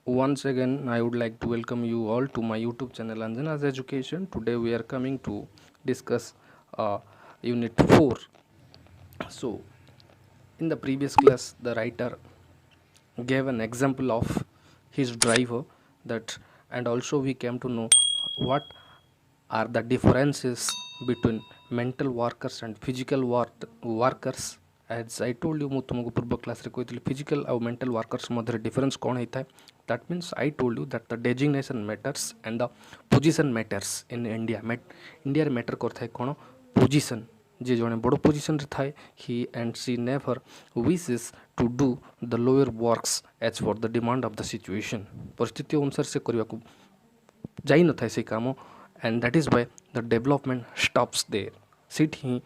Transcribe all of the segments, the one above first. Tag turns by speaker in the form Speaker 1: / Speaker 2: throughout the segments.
Speaker 1: Once again, I would like to welcome you all to my YouTube channel Anjana's Education. Today, we are coming to discuss Unit 4. So, in the previous class, the writer gave an example of his driver that, and also we came to know what are the differences between mental workers and physical workers. As I told you, ମୁଁ ତୁମକୁ ପୂର୍ବ କ୍ଲାସ୍ରେ କହିଥିଲି physical ଆଉ mental workers ମଧ୍ୟରେ difference କ'ଣ ହେଇଥାଏ. That means I told you that the designation matters and the position matters in India. ଇଣ୍ଡିଆରେ ମ୍ୟାଟର୍ କରିଥାଏ କ'ଣ ପୋଜିସନ୍. ଯେ ଜଣେ ବଡ଼ ପୋଜିସନ୍ରେ ଥାଏ he and she never wishes to do the lower works as for the demand of the situation. ପରିସ୍ଥିତି ଅନୁସାରେ ସେ କରିବାକୁ ଯାଇନଥାଏ ସେ କାମ and that is why the development stops there. ସେଇଠି ହିଁ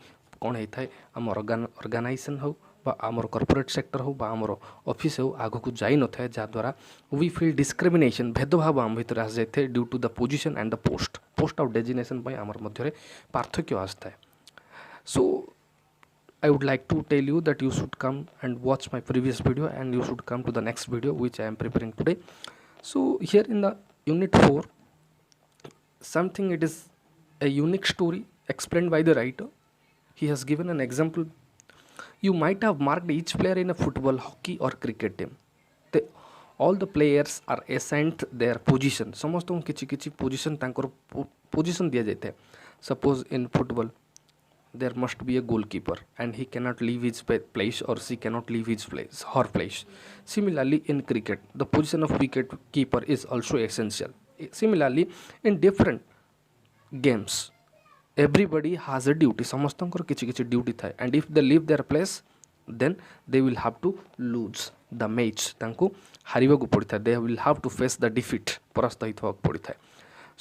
Speaker 1: କ'ଣ ହେଇଥାଏ ଆମ ଅର୍ଗାନାଇଜେସନ୍ ହେଉ ବା ଆମର କର୍ପୋରେଟ୍ ସେକ୍ଟର ହେଉ ବା ଆମର ଅଫିସ୍ ହେଉ ଆଗକୁ ଯାଇନଥାଏ ଯାହାଦ୍ୱାରା ୱି ଫିଲ୍ ଡିସ୍କ୍ରିମିନେସନ୍ ଭେଦଭାବ ଆମ ଭିତରେ ଆସିଯାଇଥାଏ due to the position and the post ଆଉ ଡେଜିନେସନ୍ ପାଇଁ ଆମର ମଧ୍ୟରେ ପାର୍ଥକ୍ୟ ଆସିଥାଏ. So I would like to tell you that you should come and watch my previous video and you should come to the next video which I am preparing today. So here in the unit 4, something it is a unique story explained by the writer. He has given an example. You might have marked each player in a football, hockey or cricket team. All the players are assigned their position. ସମସ୍ତଙ୍କୁ କିଛି କିଛି position ତାଙ୍କର position ଦିଆଯାଇଥାଏ. Suppose in football there must be a goalkeeper and he cannot leave his place or she cannot leave his place, her place. Similarly in cricket, the position of wicket keeper is also essential. Similarly in different games, everybody has a duty. ସମସ୍ତଙ୍କର କିଛି କିଛି duty ଥାଏ and if they leave their place then they will have to lose the match. ତାଙ୍କୁ ହାରିବାକୁ ପଡ଼ିଥାଏ. They will have to face the defeat. ପରାସ୍ତ ହୋଇଥିବାକୁ ପଡ଼ିଥାଏ.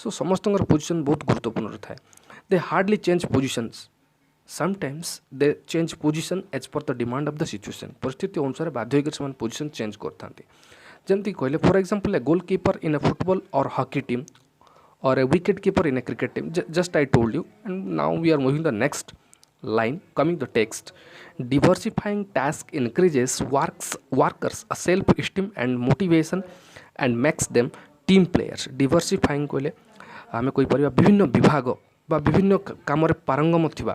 Speaker 1: So ସମସ୍ତଙ୍କର position ବହୁତ ଗୁରୁତ୍ୱପୂର୍ଣ୍ଣ ଥାଏ. They hardly change positions. Sometimes they change position as per the demand of the situation. ପରିସ୍ଥିତି ଅନୁସାରେ ବାଧ୍ୟ ହୋଇକରି ସେମାନେ ପୋଜିସନ୍ ଚେଞ୍ଜ କରିଥାନ୍ତି. ଯେମିତି କହିଲେ for example A goal keeper in a football or hockey team or a wicket keeper in a cricket team. Just I told you, and now we are moving the next line. Coming to text, diversifying task increases workers a self-esteem and motivation and makes them team players. Diversifying कहले आमे कोई परिबा विभिन्न विभाग बा विभिन्न कामरे पारंगम थिबा.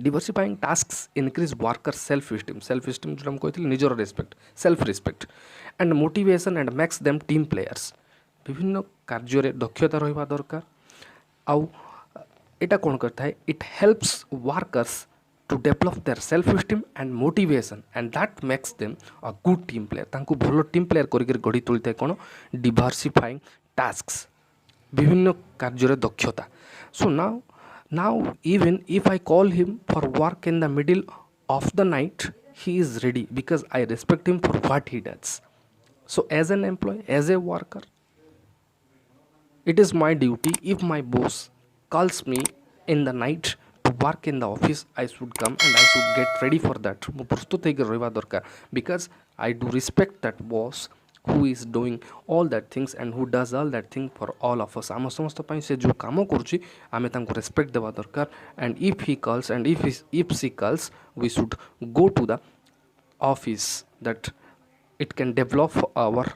Speaker 1: Diversifying tasks increase workers self-esteem जो हम कहथिले निजर respect self respect and motivation and makes them team players. विभिन्न कार्य दक्षता रहा दरकार आउ एटा कौन करता है it helps workers to develop their self esteem and motivation and that makes them a good team player तांको भलो टीम प्लेयर करिक गढ़ी तोलिता कौन डिवर्सिफाइंग टास्क्स विभिन्न कार्य दक्षता. So now even if I call him for work in the middle of the night he is ready because I respect him for what he does. So as an employ as a worker, it is my duty. If my boss calls me in the night to work in the office, I should come and I should get ready for that. ମୁଁ ପ୍ରସ୍ତୁତ ହେଇକି ରହିବା ଦରକାର because I do respect that boss who is doing all that things and who does all that thing for all of us. ଆମ ସମସ୍ତ ପାଇଁ ସେ ଯେଉଁ କାମ କରୁଛି ଆମେ ତାଙ୍କୁ ରେସ୍ପେକ୍ଟ ଦେବା ଦରକାର. and if he calls and if she calls, we should go to the office. That it can develop our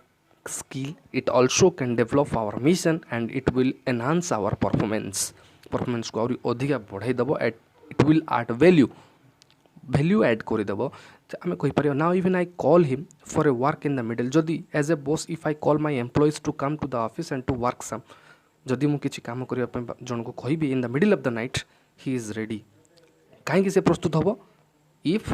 Speaker 1: skill, it also can develop our mission and it will enhance our performance को और अधिका बढ़ाई दबो. it will add value add करि दबो. आमे कहि परियो now even I call him for a work in the middle. जदि as a boss if I call my employees to come to the office and to work some, जदि मु किछि काम करिया पय जन को कहिबी in the middle of the night, he is ready. काहे कि से प्रस्तुत हबो if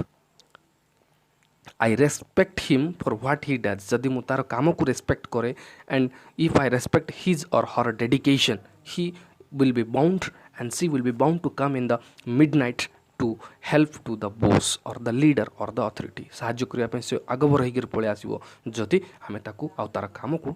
Speaker 1: I respect him for what he does. जदि मु तार काम को रेस्पेक्ट करे and if I respect his or her dedication, he will be bound and she will be bound to come in the midnight to help to the boss or the leader or the authority. साहाଯ୍य करिया पे से आगबर होइगिर पळे आसीबो जदि हमें ताकू आ तार काम को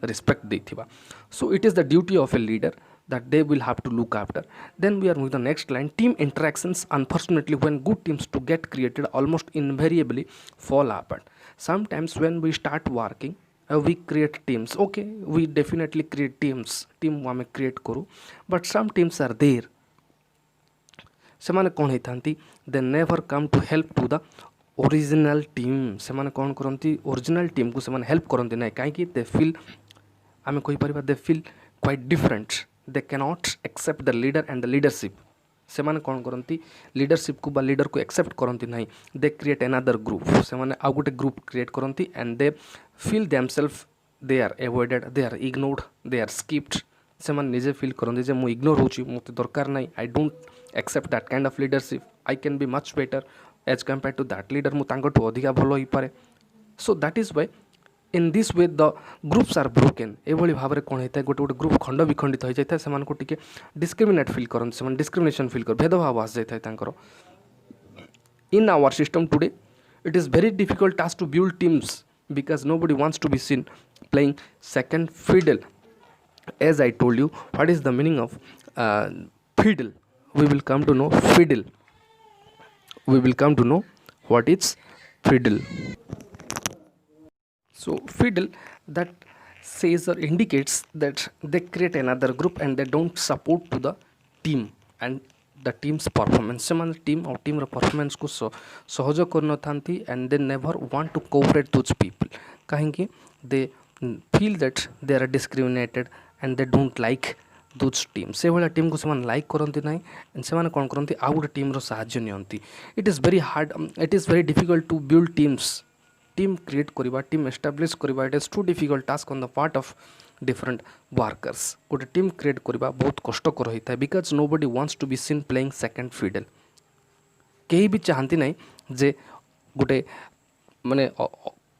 Speaker 1: respect देथिबा. So it is the duty of a leader that they will have to look after. Then we are moving the next line. Team interactions, unfortunately when good teams to get created almost invariably fall apart. Sometimes when we start working we create teams. Okay, we definitely create team hame create करू, but some teams are there. ସେମାନେ କ'ଣ ହେଇଥାନ୍ତି they never come to help to the original team से माने कौन करती original team को से हेल्प करती ना कहीं दे फिल आम कहीपर they feel quite different they cannot accept the leader and the leadership से माने कौन करती लीडरशिप को लीडर को एक्सेप्ट करती ना दे क्रिएट एनादर ग्रुप से माने आउ गोटे ग्रुप क्रिएट करती and they feel themselves they are avoided they are ignored they are skipped से माने निजे फिल करते जे मु इग्नोर होची मते दरकार नहीं I don't accept that kind of leadership I can be much better as compare to that leader मु तांगठु अधिका भलो होई पारे so that is why in this way the groups are broken एभली भाव में कौन होता है गोटे गोटे ग्रुप खंड विखंडित हो जाता है से डिस्क्रिमिनेट फिल करते से डिस्क्रिमिनेशन फिल कर भेदभाव आस जाए in our system today it is very difficult task to build teams because nobody wants to be seen playing second fiddle as I told you what is the meaning of fiddle we will come to know fiddle we will come to know what is fiddle. So fiddle that says or indicates that they create another group and they don't support to the team and the team's performance से माने team और team रो performance को सहयोग करन थांती and they never want to cooperate those people कहीं they feel that they are discriminated and they don't like those team से भाया team को like करती ना से कौन करती आउ गोटे टीम्र साहाय्य नियंती it is very hard it is very difficult to build teams team create करवा टीम एस्टाब्लीश करवा it is too difficult task on the part of different workers गोटे टीम क्रिएट करवा बहुत कष्टकर होता है because nobody wants to be seen playing second fiddle कहीं भी चाहती ना जे गोटे माने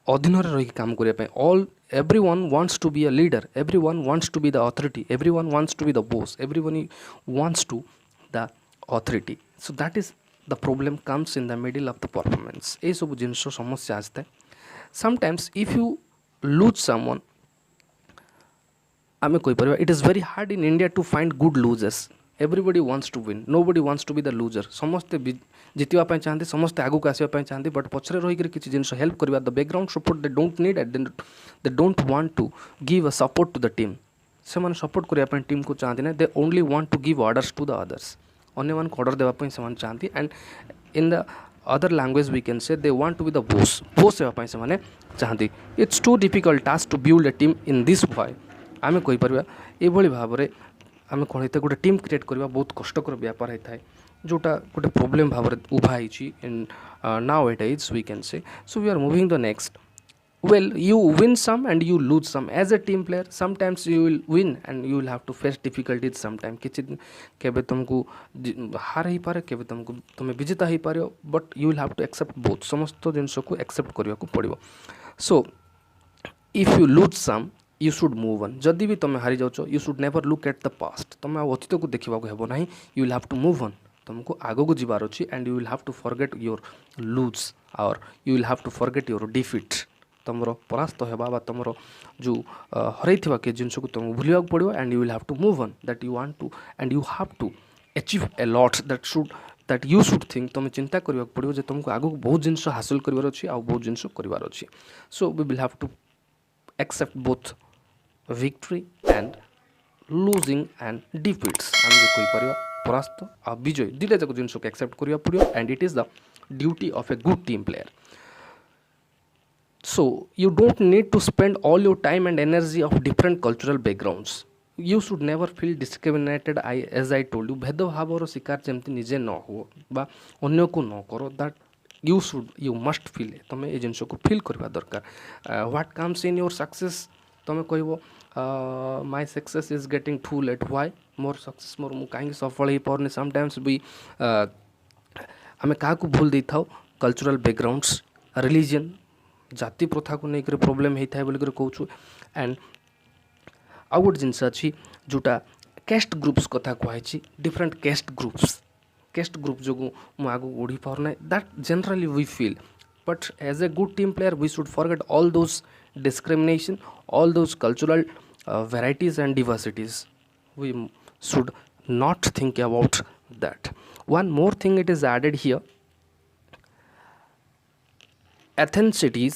Speaker 1: अधीन रही काम करने all everyone wants to be a leader, everyone wants to be the authority, everyone wants to be the boss, everyone wants to the authority. So that is the problem comes in the middle of the performance. ये सब जिनस समस्या आसता है sometimes if you lose someone आमे कोई परिवार it is very hard in India to find good losers. Everybody wants to win, nobody wants to be the loser. समस्ते जितवाई चाहते समस्ते आगू आसवाई चाहते बट पछरे रही किसी जिन हेल्प करवा the background support they don't need it they don't want to give a support to the team से मैंने सपोर्ट करने टीम को चाहते ना they only want to give orders to the others अन्य मान ऑर्डर देवाई से चाहती and in the other language we can say they want to be the boss boss होगापी से चाहती it's too difficult task to build a team in this वे आम कहीपर ये भाव में आम कौन होता है गोटे टीम क्रिएट करवा बहुत कष्टकर व्यापार होता है जोटा गोटे प्रोब्लेम भाव में उभाई in now at as we can say so we are moving the next well you win some and you lose some as a team player sometimes you will win and you will have to face difficulties sometime किसी केबे तुमको हार ही पारे केबे तुमको तुम विजेता ही पार but you will have to accept both समस्त जिनस को एक्सेप्ट करने को पड़ो so if you lose some you should move on जदि भी तुम हारी जाओ you should never look at the past तुम अतीत को देखा हेब ना you will have to move on तुमको आग को जीवार अच्छी and you will have to forget your lose और you will have to forget your defeat तुम परास्त होगा तुम जो हरई के जिनस को तुमको भूलवा पड़ो and you will have to move on that you want to and you have to achieve a lot that you should think तुम चिंता करने पड़ो जे तुमको आग बहुत जिनस हासिल करार अच्छी आ बहुत जिनस करार अच्छी so we will have to accept both victory and losing and defeats आम कोई परिवा परास्त आ विजय दुटा जाक जिनस को एक्सेप्ट करिया पड़ियो and it is the duty of A good team player so you don't need to spend all your time and energy of different cultural backgrounds you should never feel discriminated as I told you भेदभाव शिकार जमती निजे न हो बा अन्य को न करो दैट you must feel तुम ये जिनस को फील करवा दरकार what comes in your success तुम कह my success is getting too late why more success more मु कहीं सफल हो पारनी समटाइम्स भी आम क्या भूल दे था कल्चरल बैकग्राउंड्स रिलीजन जाति प्रथा को लेकर प्रोब्लेम होता है बोलिक कहूँ एंड आउ गोटे जिनस अच्छी जोटा कैस्ट ग्रुप्स कथा कहुई डिफरेंट कैस्ट ग्रुप जो मुझे आगे बढ़ी पारना that generally we feel but as a good team player we should forget all those discrimination all those cultural varieties and diversities we should not think about that one more thing it is added here ethnicities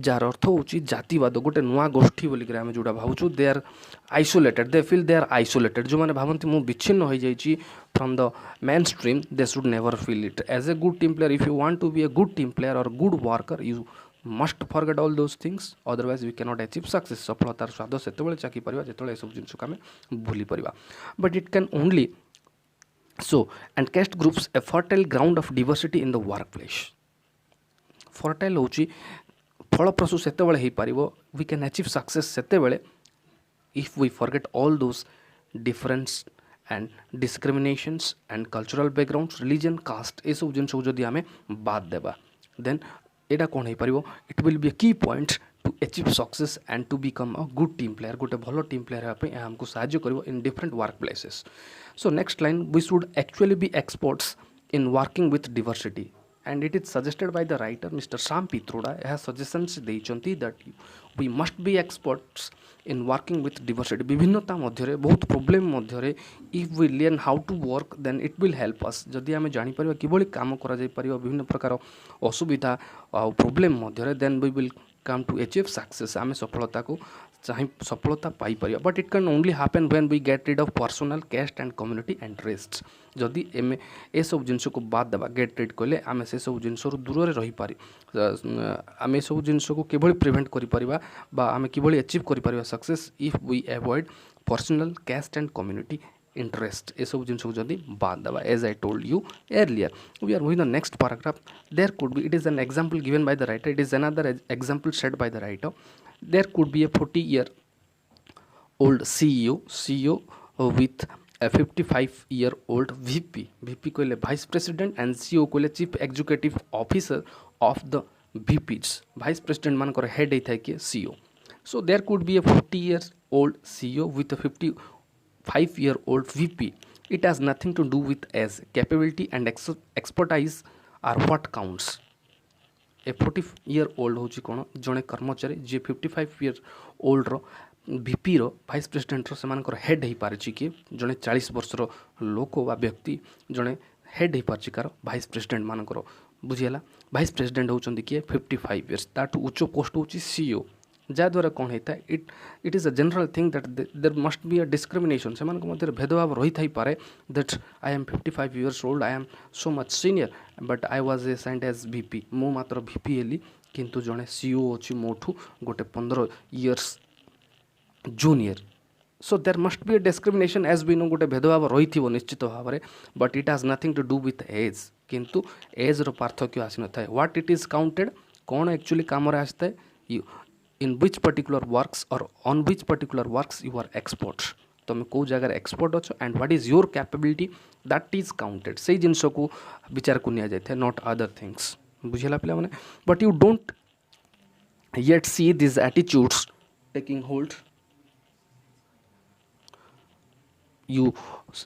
Speaker 1: जार अर्थ हूँ जातिवाद गोटे नुआ गोष्ठी बोलिक आम जोटा भावुँ they are isolated they feel they are isolated जो मैंने भावती मुझे विच्छिन्न हो जाइए from the mainstream they should never feel it as a good team player if you want to be a good team player और good worker you must forget all those things otherwise we cannot achieve success सफलतार स्वाद से चाखी पार जो सब जिन को आम भूली पार but it can only so and caste groups a fertile ground of diversity in the workplace fertile हूँ फलप्रसू से वी कैन अचीव सक्सेस से if we forget all those difference and discriminations and cultural backgrounds religion caste ये सब जिन जदि आम बाद देबा देन एटा कौन हो पार it will be a key point to achieve success and to become a good team player गोटे भल टीम प्लेयर होगापी आमको साहाय्य कर in different work places so next line we should actually be experts in working with diversity and it is suggested by the writer Mr. Sam Pitroda has suggestions देइचंती that we must be experts in working with diversity विभिन्नता मध्य बहुत problem Madhya if we learn how to work then it will help us जदि आम जापर किभली काम करा जाय परिबा विभिन्न प्रकार असुविधा problem Madhya then we will come to achieve success आम सफलता को चाहे सफलता पाई परिबा but it can only happen when we get rid of personal caste and community interest जदि एम ए सब जिनस को बाद देबा गेट रिड कहले आम से सब जिनस दूर रही पारि आम ए सब जिनस को किभली प्रिवेंट करि परिबा बा आम किभली अचीव करि परिबा success if we avoid personal caste and community interest ये सब जिन जदि बाद देबा as I told you earlier we are moving the next paragraph there could be it is an example given by the writer it is another example set by the writer there could be a 40-year-old CEO with a 55-year-old VP कहले vice president and CEO कहले chief executive officer of the VPs vice president मानकर head होता है कि CEO so there could be a 40-year-old CEO with a 55-year-old VP it has nothing to do with age capability and expertise are what counts A 40-year-old हूँ कौन जड़े कर्मचारी जी 55-year-old VP रो vice president से head हो पारे किए जड़े 40 वर्षर लोक बा व्यक्ति जड़े हेड हो पारे कार वाइस प्रेसिडेंट मानकर बुझीगला वाइस प्रेसिडेंट होती किए 55 years ताठू उच्च पोस्ट हूँ CEO जहाद्वारा कौन होता है it is a general thing that there must be a discrimination से मध्य भेदभाव रही थाई पारे that I am 55 years old I am so much senior but I was assigned as VP मु मात्र VP हेली किंतु जड़े CEO अच्छी मोठू गोटे 15 years junior so there must be a discrimination एज बी नो गोटे भेदभाव रही थी निश्चित भाव में but it has nothing to do with age किंतु एज रो पार्थक्य आसी न थाए व्हाट इट इज काउंटेड कौन एक्चुअली काम आसता है in which particular works or on which particular works you are expert तुम कौ जगह एक्सपर्ट अच्छो and what is your capability that is counted से जिनस को विचार को निया जाए नॉट अदर थिंग्स बुझेगा पिला माने but you don't yet see this attitudes taking hold you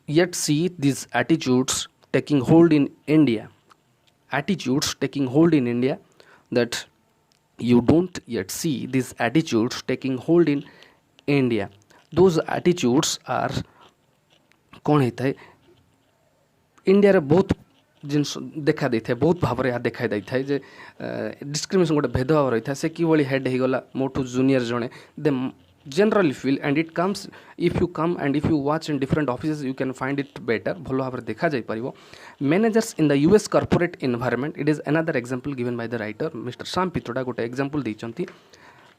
Speaker 1: yet see these attitudes taking hold in India that you don't yet see these attitudes taking hold in India those attitudes are कौन होता है India रे बहुत जिन देखा दे थे बहुत भाव में देखा दे था जे डिस्क्रिमिनेशन गोटे भेदभाव रही था से कि हेड हो गला मोठू जूनियर जड़े दे generally feel and it comes if you come and if you watch in different offices you can find it better भल भाव में देखा जाई परिबो managers in the US corporate environment it is another example given by the writer Mr. Sam Pitroda गोटे example देइचंती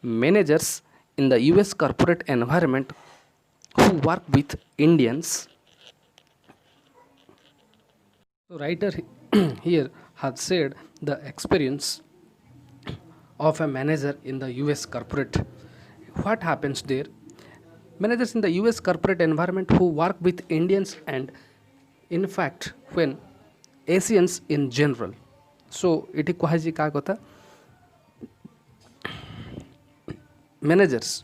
Speaker 1: managers in the US corporate environment who work with Indians so writer here has said the experience of a manager in the US corporate what happens there managers in the US corporate environment who work with Indians and in fact when Asians in general so इटी कह क्या कथा managers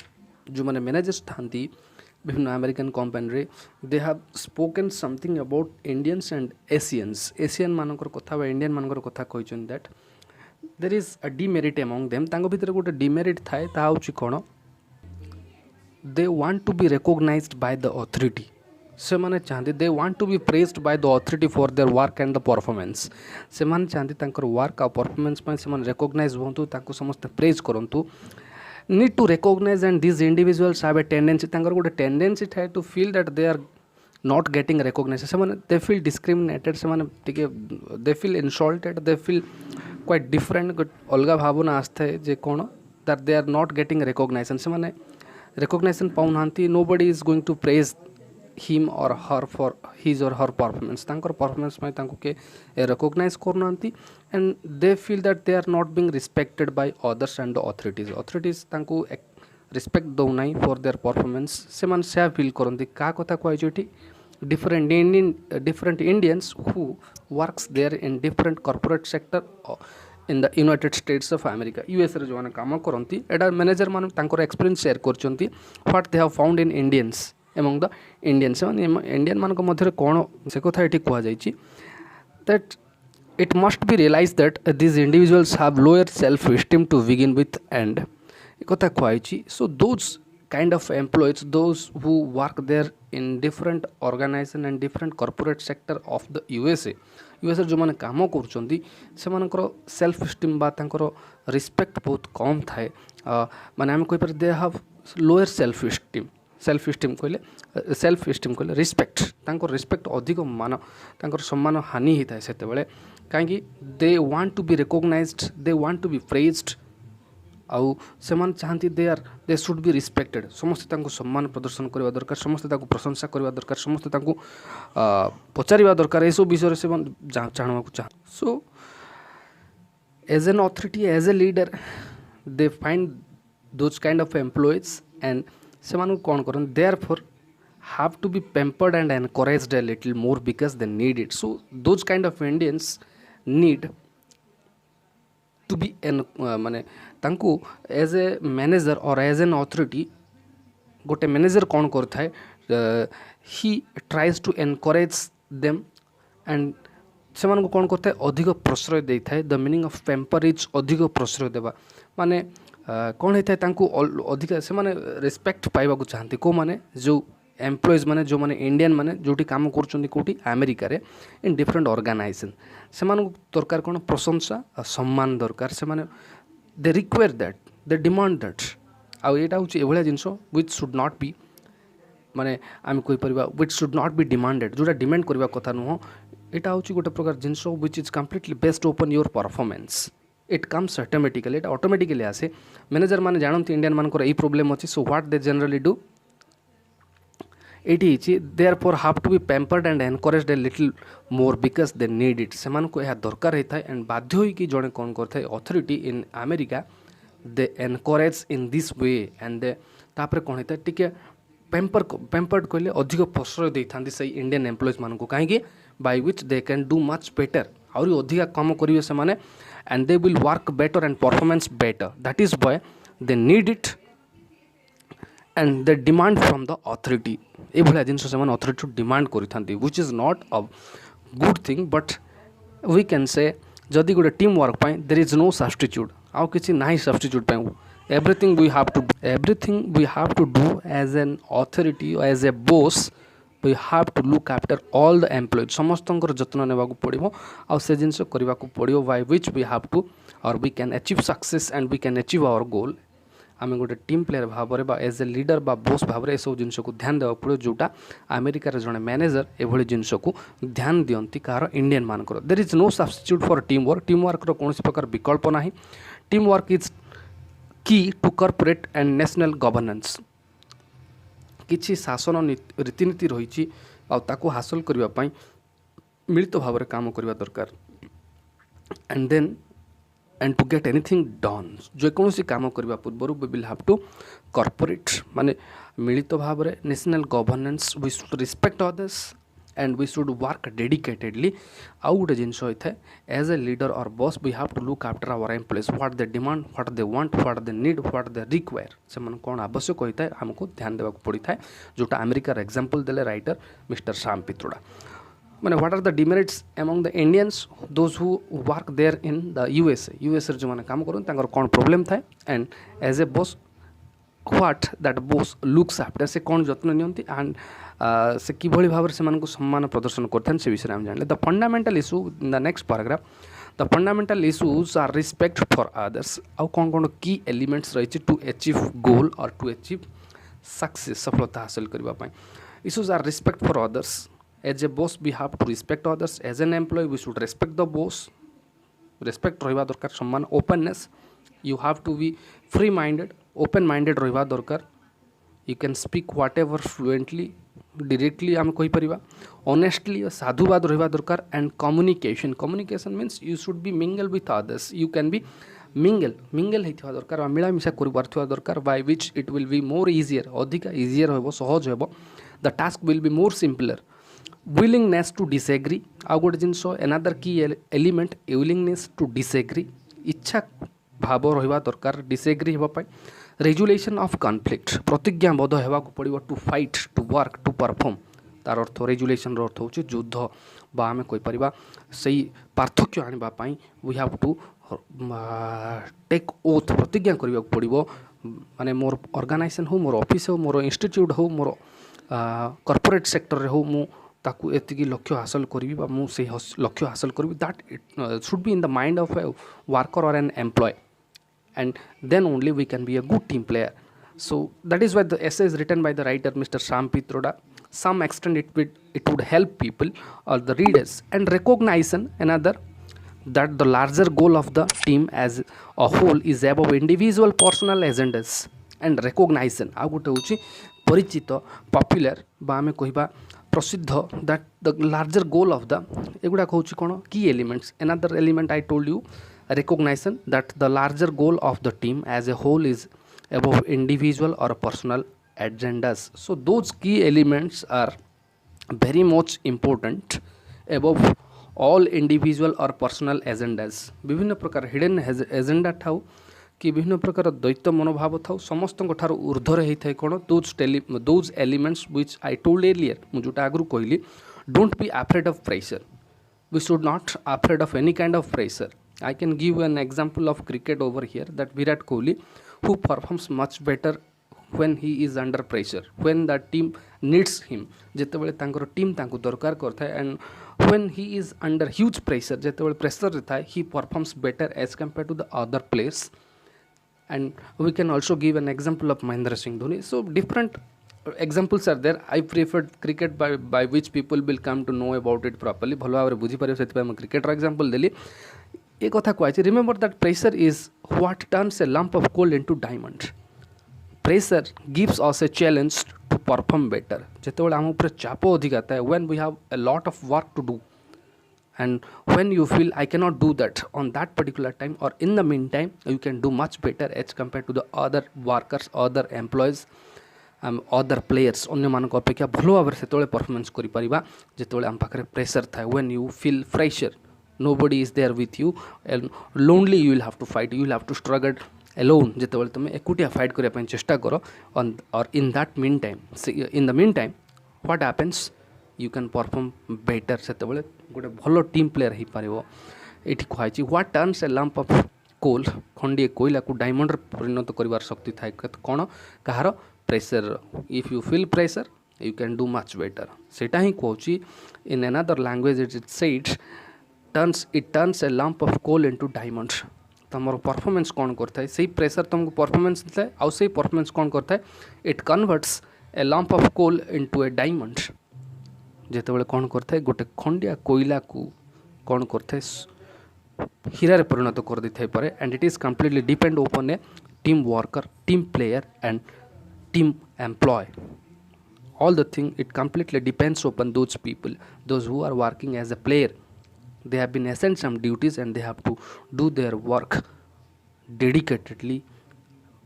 Speaker 1: जो मैंने managers था विभिन्न American company रे they have spoken something about Indians and Asian मानकर कथा इंडियन मानकर कथा कहछन that there is a demerit among them तांको भितर गोटे डिमेरिट थाए ता होची कोन they want to be recognized by the authority से माने चाहते they want to be praised by the authority for their work and the performance से माने चाहते तांकर वर्क आ परफॉर्मेंस पे से माने रिकॉग्नाइज होंतु ताको समस्त प्रेज करंतु need to recognize and these individuals have a tendency तांकर गोटे टेंडेंसी थाए to feel that they are not getting recognized से माने they feel discriminated से माने टिके they feel insulted they feel quite different अलगा भावना आस्था है जे कोन that they are not getting recognition से माने recognition पाउनांती nobody is going to praise him or her for his or her performance तांकर performance में तांको के recognize करनांती and they feel that they are not being respected by others and the authorities तांको respect दो नहीं for their performance से मान से feel करंती का कथा कोई जोटी different Indians who works there in different corporate sector in the United States of America US रे जो काम करंती एडा मैनेजर मान तांकर एक्सपीरियंस शेयर करचंती what they have found in Indians among the Indians Indian मान मध्य कौन से कथा ये कहुई that it must be realized that these individuals have lower self esteem to begin with and कथा कहुई so those kind of employees those who work there in different organization and different corporate sector of the USA जो मैंने काम कर self esteem बा respect बहुत कम थाए माने आम कहीपर they have lower self esteem कहले रिस्पेक्ट रिस्पेक्ट अधिक मान सम्मान हानि होता है से कहीं they want to be recognised they want to be praised आउ से चाहती दे शुड बी रिस्पेक्टेड समस्ते सम्मान प्रदर्शन करने दरकार समस्ते प्रशंसा करने दरकार समस्ते पचार दरकार ये सब विषय से जानवा चाह so as an authority as a leader they find those kind of employees and से कौन कर therefore have to be pampered and encouraged a little more because they need it. So those kind of Indians need to be माने तांको as a manager और as an authority गोटे manager कौन करता है he tries to encourage them and से कौन करता है अधिक प्रश्रय देता है the meaning of pamper is अधिक प्रश्रय देवा माने कौन होता है अधिक से रिस्पेक्ट पाइबा चाहती को माने जो एम्प्लॉइज माने जो माने इंडियन माने जोटी काम करछन्ती कोटी अमेरिका रे इन डिफरेंट ऑर्गेनाइजेशन से दरकार कौन प्रशंसा सम्मान दरकार से they require that they demand that आउ एटा होची एभलिया जिंस व्हिच शुड नॉट बी माने आम कहि परिबा which should not be demanded जोटा डिमांड करबा कथा नुह एटा होची गोटे प्रकार जिंस which is completely based open your performance it comes automatically एटा ऑटोमेटिकली आसे मैनेजर माने जानती इंडियन मानकर ए प्रॉब्लम अछि so what they generally do therefore have to be pampered and encouraged a little more because they need it से को यह दरकार होता है एंड बाध्य होइकी जड़े कौन करता है authority in America they encourage in this way and they तापर कौन होता है टिके पैम्पर्ड कहले अधिक प्रश्रय देता से इंडियन एम्प्लॉइज मानक कहीं by which they can do much better आउरी अधिक कम करेंगे से and they will work better and performance better that is why they need it and they demand from the authority ये भाया जिन अथॉरिटी डिमांड करी which is not a good thing but we can say जदि गोटे team work there is no substitute आउ किसी ना substitute everything we have to do as an authority as a boss we have to look after all the employees समस्त जत्न नेबा पड़ो आउ से जिन करने को पड़ो by which we have to और we can achieve success and we can achieve our goal आम गोटे टीम प्लेयर भाव में एज ए लीडर बा बॉस भाव में सब जिन को ध्यान देवा पड़ो जोटा अमेरिकार जड़े मैनेजर एभली जिनस को ध्यान दियंती कार इंडियन मानकर there is no substitute for team work कौन प्रकार विकल्प ना team work is key to corporate and national governance किछि शासन रीतिनीति रही हासिल करने मिलित भाव में काम करने दरकार and then and to get anything done जेकोसी काम करने पूर्व we will have to corporate माने मिलित भाव में national governance we should respect others and we should work dedicatedly आउ गोटे जिनस होता है एज ए लीडर और boss we have to look after our employees what they demand what they want what they need what they require से कौन आवश्यक होता है हमको ध्यान देवा पड़ता है जोटा अमेरिकार एग्जांपल देले राइटर मिस्टर श्याम पित्रोड़ा माने what are the demerits among the Indians those who work there in the USA जो मैंने काम करें कौन प्रॉब्लम थाए and as a boss what that boss looks after से कौन जत्न नियंती एंड से किभली भाव से सम्मान प्रदर्शन करते से विषय में जानले the fundamental issue in the next paragraph the fundamental issues are respect for others आउ कौन कौन की एलिमेंट्स रही टू अचीव गोल और टू अचीव सक्सेस सफलता हासिल करने issues are respect for others as a boss we have to respect others as an employ we should respect the boss respect रहा दरकार सम्मान openness you have to be free minded open minded रहा दरकार you can speak whatever fluently directly आम कहीपर honestly साधुवाद रहा दरकार and communication communication means you should be mingle with others you can be mingle होता दरकार मिलामिशा कर दरकार by which it will be more easier अधिका इजियर हो सहज हो the task will be more simpler willingness to disagree आउ गोटे जिनस another key element willingness to disagree इच्छा भाव रहा दरकार डिसएग्री होगापाई रेजुलेशन ऑफ कॉन्फ्लिक्ट प्रतिज्ञाबद्ध होगा पड़ो to fight to work to perform तार अर्थ रेजुलेशन अर्थ हूँ युद्ध बा आम कहीपर से पार्थक्य आने we have to take oath प्रतिज्ञा करने पड़ो माने मोर ऑर्गेनाइजेशन हो मोर ऑफिस हो मोर इंस्टीट्यूट हो मोर कॉर्पोरेट सेक्टर हो मु ताकू एतिकी लक्ष्य हासिल करी से लक्ष्य हासिल करी that it should be in the mind of a worker और an employ and then only we can be a good team player. So that is why the essay is written by the writer Mr. Sam Pitroda. Some extent it would help people or the readers and recognition another that the larger goal of the team as a whole is above individual personal agendas and recognition आ गोटे हूँ परिचित popular बा आम कह प्रसिद्ध that the larger goal of the एगुड़ाक हूँ कौन की elements another element I told you recognition that the larger goal of the team as a whole is above individual or personal agendas. So those key elements are very much important above all individual or personal agendas. विभिन्न प्रकार hidden agenda थाउ कि विभिन्न प्रकार दैत्य मनोभाव थाउ समस्त ऊर्धर होता है कौन those elements which I told earlier मुझे आगु कहली don't be afraid of pressure we should not afraid of any kind of pressure I can give an example of cricket over here that Virat Kohli who performs much better when he is under pressure when the team needs him जेतेबेले तांकर team तांको दरकार करता है and when he is under huge pressure जेतेबेले pressure रहता है he performs better as compared to the other players and we can also give an example of Mahendra Singh Dhoni so different examples are there I preferred cricket by which people will come to know about it properly भल भाव बुझी पारे से cricketer example देली एक कथा कहुई remember that pressure is what turns a lump of gold into diamond pressure gives us a challenge to perform better जितेबाला आम उपर चाप अधिका था when we have a lot of work to do and when you feel I cannot do that on that particular time or in the meantime you can do much better as compared to the other workers other employees other players अन्य मानक अपेक्षा भल भाव से performance करि परिबा जेतेबाला आम पाखरे pressure था when you feel pressure nobody is there with you and lonely you will have to fight you will have to struggle alone जेतेबाला तुम एकुटिया फाइट करने ପାଇଁ चेष्टा करो or in that meantime what happens you can perform better सेतेबाला गोटे भल team player हो पार ये कहुई what turns a lump of coal खंडे कोयला को डायमंड परिणत कर शक्ति थाए कौन कहार pressure if you feel pressure you can do much better सेटा ही कहूँ in another language it said it turns a lump of coal into diamond तुम परफॉर्मेंस कौन करता है से प्रेशर तुमको परफॉर्मेंस देता है आउ से परफॉर्मेंस कौन करता है it converts a lump of coal into a diamond जेतेबेले कौन करता है गोटे खंडिया कोयला को कौन करता है हीरा परिणत कर देता है पारे and it is completely depend open a team worker team player and team employ all the thing it completely depends upon those people those who are working as a player they have been assigned some duties and they have to do their work dedicatedly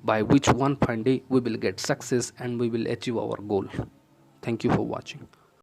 Speaker 1: by which one fine day we will get success and we will achieve our goal. Thank you for watching.